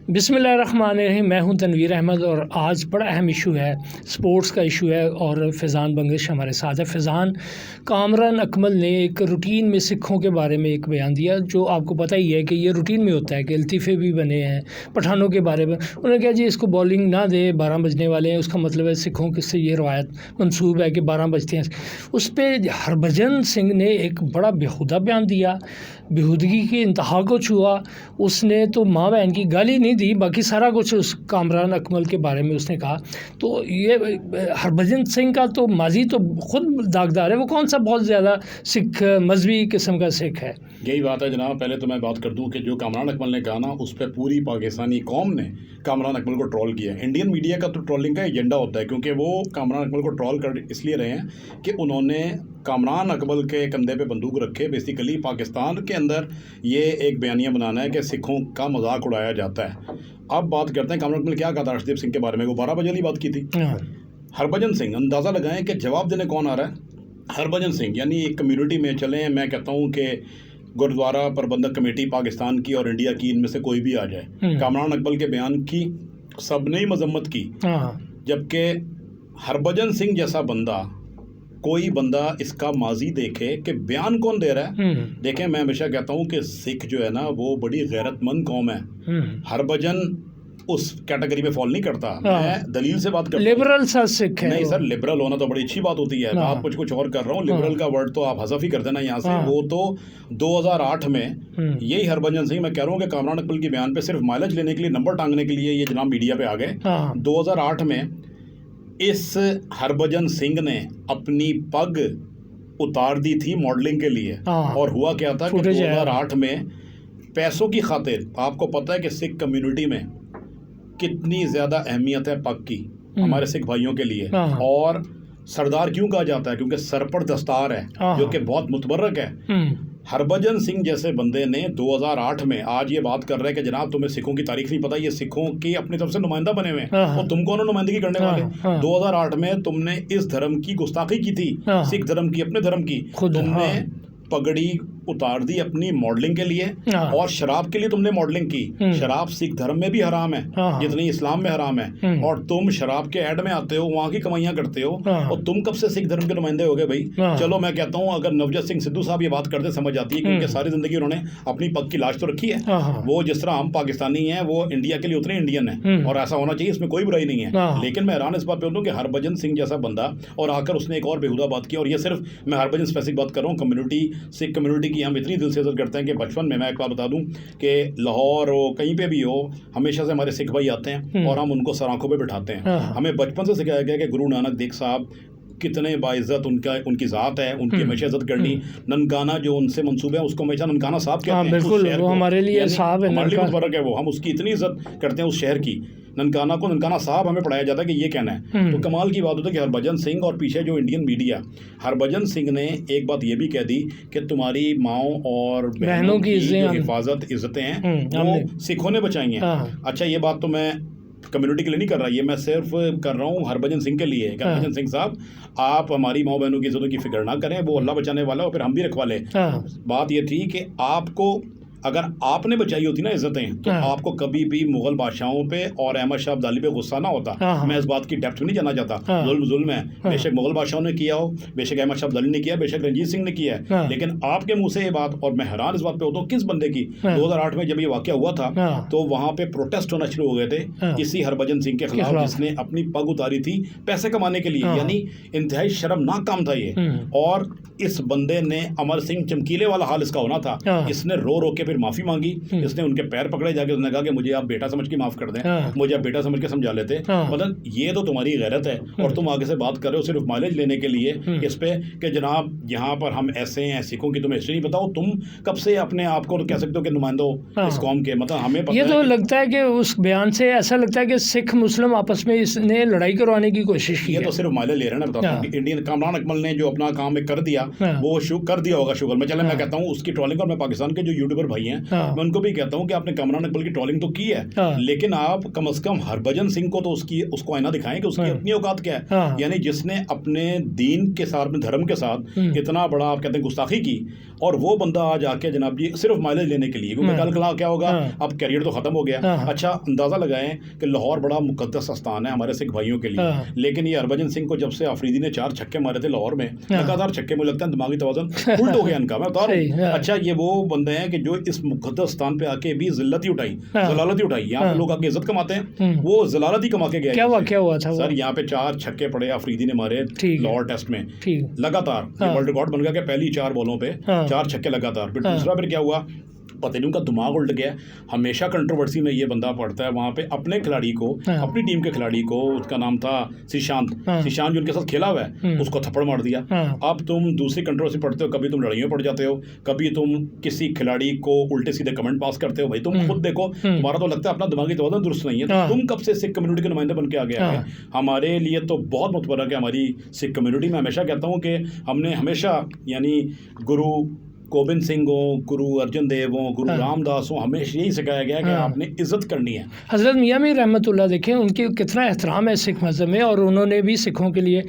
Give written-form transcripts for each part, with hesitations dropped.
बिस्मिल्लाहिर्रहमानिर्रहीम। मैं हूं तनवीर अहमद और आज बड़ा अहम इशू है, स्पोर्ट्स का इशू है और फ़ैज़ान बंगश हमारे साथ है। फ़ैज़ान, कामरान अकमल ने एक रूटीन में सिखों के बारे में एक बयान दिया जो आपको पता ही है कि ये रूटीन में होता है कि लतीफ़े भी बने हैं पठानों के बारे में। उन्होंने कहा जी इसको बॉलिंग ना दे, 12 बजने वाले हैं, उसका मतलब है सिखों से ये रवायत मंसूब है कि 12 बजते हैं। उस पर हरभजन सिंह ने एक बड़ा बेहुदा बयान दिया, बेहूदगी की इंतहा को छुआ। उसने तो माँ बहन की गाली नहीं दी, बाकी सारा कुछ उस कामरान अकमल के बारे में उसने कहा। तो ये हरभजन सिंह का तो माजी तो खुद दागदार है, वो कौन सा बहुत ज़्यादा सिख मजहबी किस्म का सिख है। यही बात है जनाब। पहले तो मैं बात कर दूं कि जो कामरान अकमल ने कहा ना, उस पर पूरी पाकिस्तानी कौम ने कामरान अकमल को ट्रोल किया। इंडियन मीडिया का तो ट्रोलिंग का एजेंडा होता है, क्योंकि वो कामरान अकमल को ट्रोल कर इसलिए रहे हैं कि उन्होंने कामरान अकमल के कंधे पे बंदूक रखे। बेसिकली पाकिस्तान के अंदर ये एक बयानिया बनाना है कि सिखों का मजाक उड़ाया जाता है। अब बात करते हैं कामरान अकमल क्या कहा था अर्शदीप सिंह के बारे में। वो 12 बजे वाली बात की थी। हरभजन सिंह, अंदाज़ा लगाएं कि जवाब देने कौन आ रहा है। हरभजन सिंह यानी एक कम्युनिटी में चलें, मैं कहता हूँ कि गुरुद्वारा प्रबंधक कमेटी पाकिस्तान की और इंडिया की, इनमें से कोई भी आ जाए, कामरान अकमल के बयान की सबने ही मजम्मत की। जबकि हरभजन सिंह जैसा बंदा, कोई बंदा इसका माजी देखे कि बयान कौन दे रहा है। देखें, मैं हमेशा कहता हूँ कि सिख जो है ना वो बड़ी गैरतमंद कौम है। हरभजन उस कैटेगरी में फॉल नहीं करता। मैं दलील से बात करता हूँ। लिबरल सा सिख है। नहीं सर, लिबरल होना तो बड़ी अच्छी बात होती है। बात कुछ और कर रहा हूँ। लिबरल का वर्ड तो आप हज़फ ही कर देना यहाँ से। वो तो 2008 में यही हरभजन सिंह, मैं कह रहा हूँ कि कामरान अकमल के बयान पे सिर्फ माइलेज लेने के लिए, नंबर टांगने के लिए ये जनाब मीडिया पे आ गए। 2008 में इस हरभजन सिंह ने अपनी पग उतार दी थी मॉडलिंग के लिए। और हुआ क्या था कि 2008 में पैसों की खातिर, आपको पता है कि सिख कम्युनिटी में कितनी ज़्यादा अहमियत है पग की हमारे सिख भाइयों के लिए। और सरदार क्यों कहा जाता है? क्योंकि सर पर दस्तार है, जो कि बहुत मुतबर्रक है। हरभजन सिंह जैसे बंदे ने 2008 में आज ये बात कर रहे हैं कि जनाब तुम्हें सिखों की तारीख नहीं पता, ये सिखों की अपनी तरफ से नुमाइंदा बने हुए हैं और तुम कौन हो नुमाइंदगी करने वाले। 2008 में तुमने इस धर्म की गुस्ताखी की थी, सिख धर्म की, अपने धर्म की। तुमने पगड़ी उतार दी अपनी मॉडलिंग के लिए और शराब के लिए तुमने मॉडलिंग की। शराब सिख धर्म में भी हराम है जितनी इस्लाम में हराम है। और तुम शराब के ऐड में आते हो, वहाँ की कमाइयाँ करते हो। और तुम कब से सिख धर्म के नुमाइंदे हो गए भाई? चलो मैं कहता हूँ अगर नवजोत सिंह सिद्धू साहब ये बात करते समझ जाती है, क्योंकि सारी जिंदगी उन्होंने अपनी पग की लाश तो रखी है। वो जिस तरह हम पाकिस्तानी हैं, वो इंडिया के लिए उतने इंडियन है और ऐसा होना चाहिए, इसमें कोई बुराई नहीं है। लेकिन मैं हैरान इस बात पे हूँ कि हरभजन सिंह जैसा बंदा, और आकर उसने एक और बेहुदा बात की। और ये सिर्फ मैं हरभजन स्पेसिफिक बात कर रहा हूँ, कम्युनिटी, सिख कम्युनिटी की हम इतनी दिल से इज्जत करते हैं कि बचपन में, मैं एक बात बता दूं कि लाहौर हो, कहीं पे भी हो, हमेशा से हमारे सिख भाई आते हैं और हम उनको सराखों पे बिठाते हैं। हमें बचपन से सिखाया गया कि गुरु नानक देव साहब कितने बाइज्जत, उनकी ज़ात है, उनकी हमेशा इज्जत करनी। ननकाना जो उनसे मंसूब है उसको हमेशा ननकाना साहब कहते हैं। बिल्कुल, वो हमारे लिए साहब है, हमारे लिए मुतबर्रक है वो। हम उसकी इतनी इज्जत करते हैं उस शहर की। ननकाना को ननकाना साहब हमें पढ़ाया जाता है कि ये कहना है। तो कमाल की बात होती है कि हरभजन सिंह और पीछे जो इंडियन मीडिया, हरभजन सिंह ने एक बात ये भी कह दी कि तुम्हारी माओ और बहनों की जो हिफाजत, इज्जतें हैं वो सिखों ने बचाई हैं। अच्छा, ये बात तो मैं कम्युनिटी के लिए नहीं कर रहा, ये मैं सिर्फ कर रहा हूँ हरभजन सिंह के लिए। हरभजन सिंह साहब, आप हमारी माँ बहनों की इज्जतों की फिक्र ना करें, वो अल्लाह बचाने वाला है और फिर हम भी रखवा लें। बात ये थी कि आपको, अगर आपने बचाई होती ना इज्जतें, तो आपको कभी भी मुगल बादशाहों पे और अहमद शाह अब्दाली पे गुस्सा ना होता। मैं इस बात की डेप्थ में नहीं जाना चाहता। जुल्म है, बेशक मुगल बादशाहों ने किया हो, बेशक अहमद शाह अब्दाली ने किया, बेशक रंजीत सिंह ने किया है, लेकिन आपके मुंह से ये बात, और मैं हैरान इस बात पे होता हूँ किस बंदे की। 2008 में जब ये वाकया हुआ था तो वहाँ पे प्रोटेस्ट होना शुरू हो गए थे इसी हरभजन सिंह के खिलाफ, जिसने अपनी पग उतारी थी पैसे कमाने के लिए। यानी इंतहाई शर्मनाक काम था ये। और इस बंदे ने, अमर सिंह चमकीले वाला हाल इसका होना था, इसने रो रो के फिर माफी मांगी। इसने उनके पैर पकड़े जाके, उसने कहा कि मुझे आप बेटा समझ के माफ कर दें, मुझे आप बेटा समझ के समझा लेते। मतलब ये तो तुम्हारी गैरत है। और तुम आगे से बात कर रहे हो सिर्फ माइलेज लेने के लिए इस पे कि जनाब यहाँ पर हम ऐसे हैं, सिखों की तुम्हें हिस्ट्री नहीं बताओ। तुम कब से अपने आप को कह सकते हो कि नुमाइंदा हो इस कौम के? मतलब हमें ये तो लगता है कि उस बयान से ऐसा लगता है कि सिख मुस्लिम आपस में इसने लड़ाई करवाने की कोशिश की। ये तो सिर्फ माइलेज ले रहे हैं ना। बताता हूँ, इंडियन कामरान अकमल ने जो अपना काम कर दिया वो कर दिया होगा शुगर में। चले मैं कहता हूँ उसकी ट्रोलिंग, और मैं पाकिस्तान के जो यूट्यूबर भाई हैं, हाँ। मैं उनको भी कहता हूँ कि आपने कामरान इकबाल की ट्रोलिंग तो की है, हाँ। लेकिन आप कम से कम हरभजन सिंह को तो उसको आईना दिखाएं कि उसकी हाँ। अपनी औकात क्या है। हाँ। यानी जिसने अपने दीन के साथ, अपने धर्म के साथ इतना बड़ा आप कहते हैं गुस्ताखी की, और वो बंदा आज आके जनाब जी सिर्फ माइलेज लेने के लिए, क्योंकि कल क्या होगा, अब कैरियर तो खत्म हो गया। अच्छा अंदाजा लगाएं कि लाहौर बड़ा मुकद्दस स्थान है हमारे सिख भाइयों के लिए, लेकिन ये हरभजन सिंह को जब से आफरीदी ने 4 छक्के मारे थे लाहौर में, लगातार छक्के, मुझे लगता है दिमागी तवाज़ुन उल्ट हो गया इनका, मैं बता रहा हूँ। अच्छा ये वो बंदे हैं कि जो इस मुकद्दस स्थान पे आके भी जिल्लत ही उठाई, जलालत ही उठाई। यहाँ पे लोग आके इज्जत कमाते हैं, वो जलालत ही कमा के गए। क्या हुआ था सर? यहाँ पे 4 छक्के पड़े आफरीदी ने मारे लाहौर टेस्ट में लगातार, वर्ल्ड रिकॉर्ड बन गया कि पहली 4 बॉलों पे 4 छक्के लगातार। फिर दूसरा फिर क्या हुआ पता नहीं, उनका दिमाग उल्ट गया। हमेशा कंट्रोवर्सी में ये बंदा पड़ता है, वहाँ पे अपने खिलाड़ी को, अपनी टीम के खिलाड़ी को, उसका नाम था सिशांत, जो उनके साथ खेला हुआ है, उसको थप्पड़ मार दिया। अब तुम दूसरी कंट्रोवर्सी पढ़ते हो, कभी तुम लड़ाइयों पड़ जाते हो, कभी तुम किसी खिलाड़ी को उल्टे सीधे कमेंट पास करते हो। भाई तुम खुद देखो, तुम्हारा तो लगता है अपना दिमागी तवाज़ुन दुरुस्त नहीं है, तुम कब से सिख कम्युनिटी के नुमाइंदे बन के आ गया है। हमारे लिए तो बहुत मुतबरक है हमारी सिख कम्युनिटी। मैं हमेशा कहता हूँ कि हमने हमेशा यानी गुरु गोबिंद सिंह हो, गुरु अर्जन देव हो, गुरु रामदास हो, हमेशा यही सिखाया गया कि आपने इज्जत करनी है। हज़रत मियाँ मीर रहमतुल्लाह देखें, उनके कितना एहतराम है सिख मज़हब में, और उन्होंने भी सिखों के लिए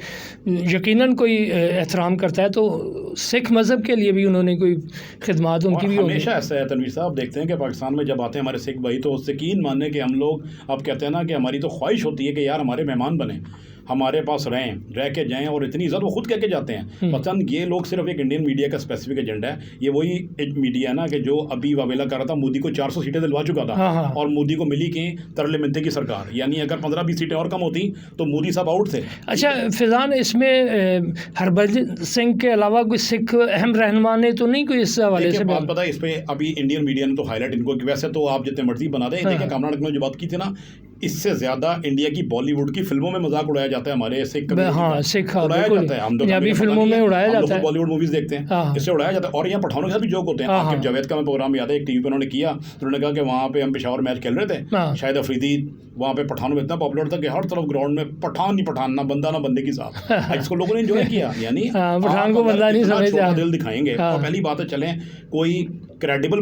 यकीनन कोई एहतराम करता है, तो सिख मज़हब के लिए भी उन्होंने कोई खिदमात उनकी भी हमेशा ऐसा है। तनवीर साहब देखते हैं कि पाकिस्तान में जब आते हैं हमारे सिख भाई, तो यकीन मानने के हम लोग, अब कहते हैं ना कि हमारी तो ख्वाहिश होती है कि यार हमारे मेहमान बने, हमारे पास रह के जाएं, और इतनी इज्जत वो खुद कह के जाते हैं। पसंद ये लोग सिर्फ एक इंडियन मीडिया का स्पेसिफिक एजेंडा है। ये वही एक मीडिया है ना कि जो अभी वावेला कर रहा था, मोदी को 400 सीटें दिलवा चुका था, और मोदी को मिली कि तरले मिनते की सरकार, यानी अगर 15-20 सीटें और कम होती तो मोदी साहब आउट थे। अच्छा फैज़ान, इसमें हरभजन सिंह के अलावा कोई सिख अहम रहनुमा ने तो नहीं कोई इस हवाले से बात पता है? इस पर अभी इंडियन मीडिया ने तो हाईलाइट इनको, वैसे तो आप जितने मर्जी बना दें, देखिए कामरान इकबाल ने जो बात की थी ना, इससे ज्यादा इंडिया की बॉलीवुड की फिल्मों में मजाक उड़ाया जाता है हमारे सिख सिख उड़ाया जाता है। हम पंजाबी फिल्मों में उड़ाया जाता है, बॉलीवुड मूवीज देखते हैं, इससे उड़ाया जाता है। और यहाँ पठानों के साथ भी जोक होते हैं। आकिब जावेद का मैं प्रोग्राम याद है, एक टीवी पे उन्होंने किया, उन्होंने कहा कि वहाँ पे हम पेशावर मैच खेल रहे थे, शायद अफरीदी वहाँ पे पठानों में इतना पॉपुलर था कि हर तरफ ग्राउंड में पठान ही पठान, ना बंदा ना बंदे की साथ, इसको लोगों ने एंजॉय किया। यानी पठान को बंदा नहीं समझते, दिल दिखाएंगे। और पहली बात है, चलें कोई क्रेडिबल